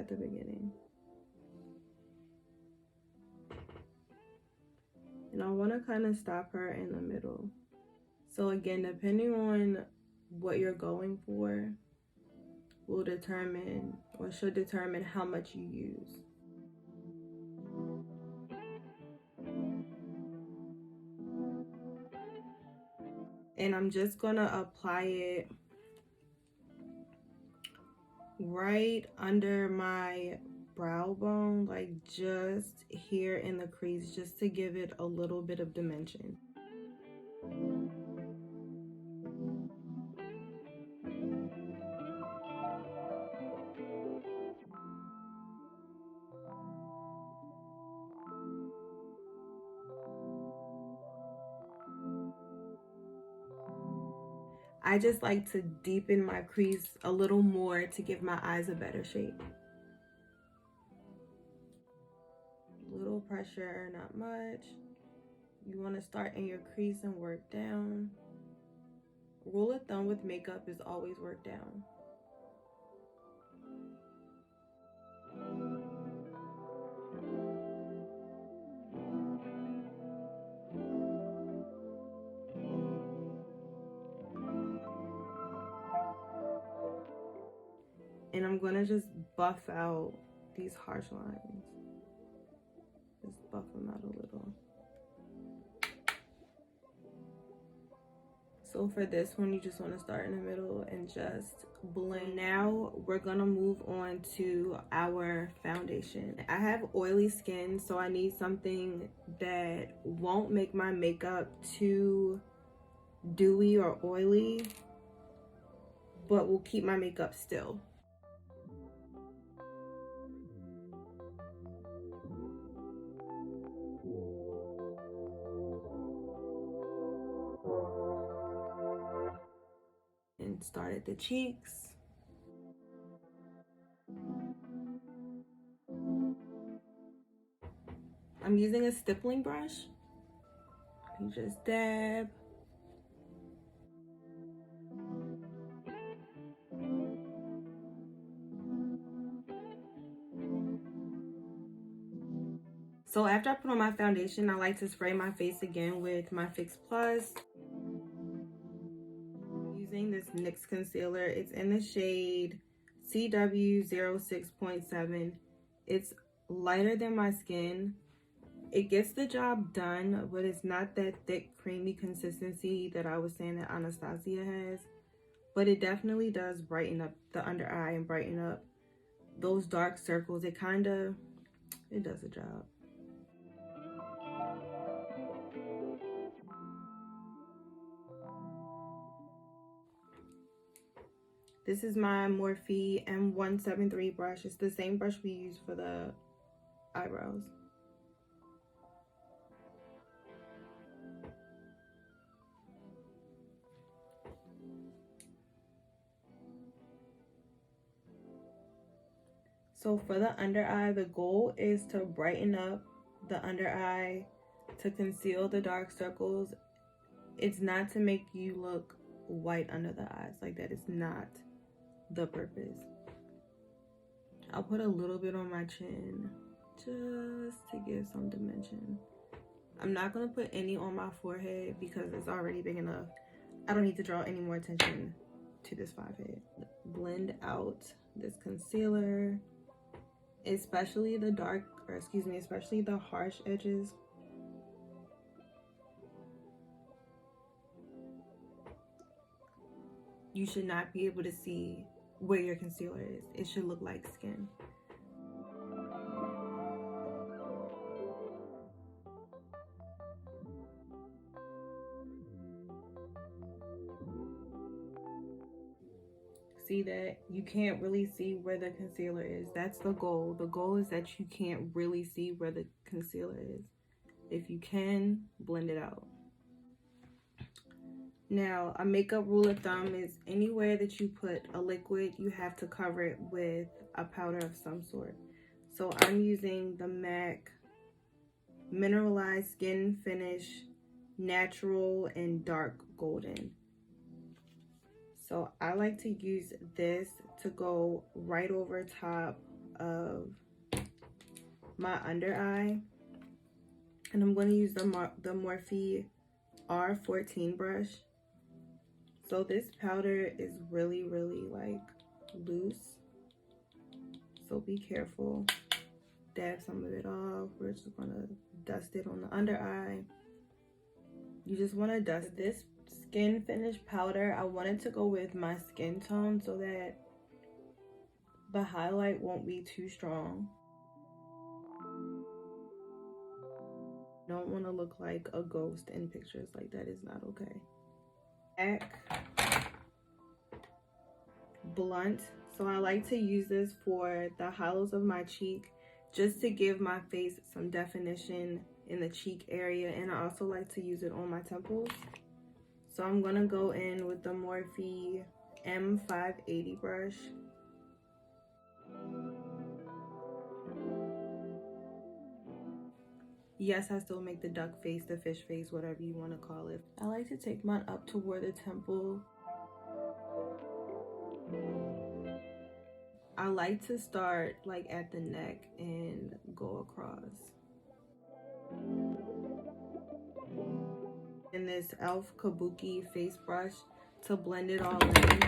at the beginning. And I want to kind of stop her in the middle. So again, depending on what you're going for will determine or should determine how much you use. And I'm just gonna apply it right under my brow bone, like just here in the crease, just to give it a little bit of dimension. I just like to deepen my crease a little more to give my eyes a better shape. Little pressure, not much. You want to start in your crease and work down. Rule of thumb with makeup is always work down. And I'm gonna just buff out these harsh lines. Just buff them out a little. So for this one, you just want to start in the middle and just blend. Now we're gonna move on to our foundation. I have oily skin, so I need something that won't make my makeup too dewy or oily, but will keep my makeup still. And start at the cheeks. I'm using a stippling brush. You just dab. So after I put on my foundation, I like to spray my face again with my Fix Plus. I'm using this NYX concealer. It's in the shade CW06.7. It's lighter than my skin. It gets the job done, but it's not that thick, creamy consistency that I was saying that Anastasia has. But it definitely does brighten up the under eye and brighten up those dark circles. It does a job. This is my Morphe M173 brush. It's the same brush we use for the eyebrows. So for the under eye, the goal is to brighten up the under eye, to conceal the dark circles. It's not to make you look white under the eyes. Like, that is not the purpose. I'll put a little bit on my chin just to give some dimension. I'm not going to put any on my forehead because it's already big enough. I don't need to draw any more attention to this forehead. Blend out this concealer, especially the especially the harsh edges. You should not be able to see where your concealer is. It should look like skin. See that you can't really see where the concealer is. That's the goal. The goal is that you can't really see where the concealer is. If you can, blend it out. Now, a makeup rule of thumb is anywhere that you put a liquid, you have to cover it with a powder of some sort. So I'm using the MAC Mineralized Skin Finish Natural and Dark Golden. So I like to use this to go right over top of my under eye, and I'm going to use the Morphe R14 brush. So this powder is really like loose, so be careful. Dab some of it off. We're just gonna dust it on the under eye. You just want to dust this skin finish powder. I wanted to go with my skin tone so that the highlight won't be too strong. Don't want to look like a ghost in pictures. Like, that is not okay. Back blunt. So I like to use this for the hollows of my cheek, just to give my face some definition in the cheek area, and I also like to use it on my temples. So I'm gonna go in with the Morphe M580 brush. Yes, I still make the duck face, the fish face, whatever you want to call it. I like to take mine up toward the temple. I like to start like at the neck and go across. And this e.l.f. Kabuki face brush to blend it all in.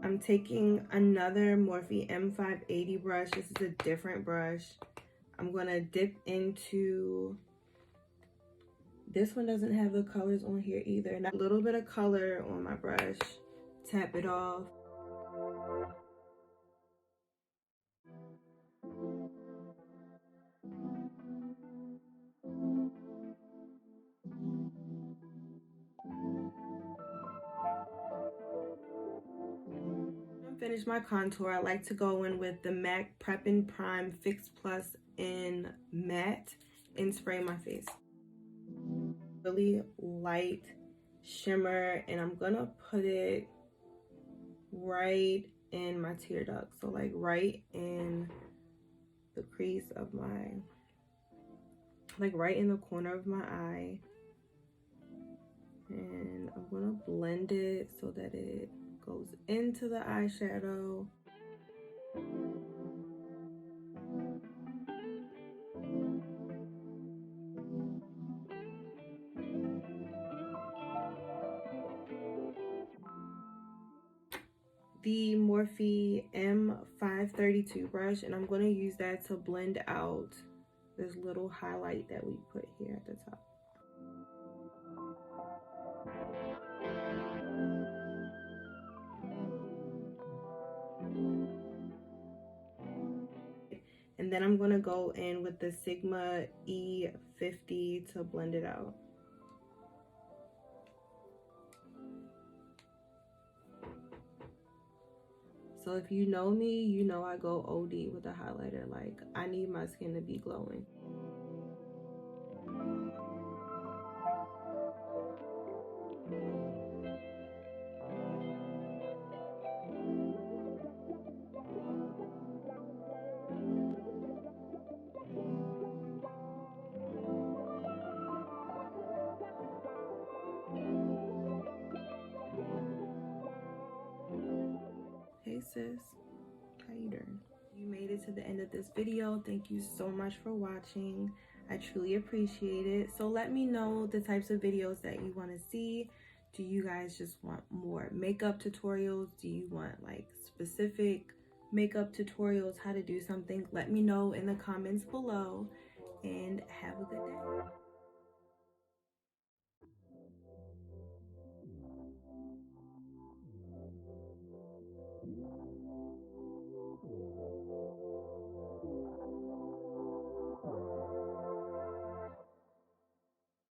I'm taking another Morphe M580 brush. This is a different brush. I'm gonna dip into, this one doesn't have the colors on here either. And a little bit of color on my brush. Tap it off. Finish my contour. I like to go in with the MAC Prep and Prime Fix Plus in matte and spray my face. Really light shimmer, and I'm gonna put it right in my tear duct, so like right in the crease of my, like right in the corner of my eye, and I'm gonna blend it so that it goes into the eyeshadow. The Morphe M532 brush, and I'm going to use that to blend out this little highlight that we put here at the top. And then I'm going to go in with the Sigma E50 to blend it out. So if you know me, you know I go OD with a highlighter. Like, I need my skin to be glowing. Hey sis, how you doing? You made it to the end of this video. Thank you so much for watching. I truly appreciate it. So let me know the types of videos that you want to see. Do you guys just want more makeup tutorials? Do you want like specific makeup tutorials, how to do something? Let me know in the comments below, and have a good day.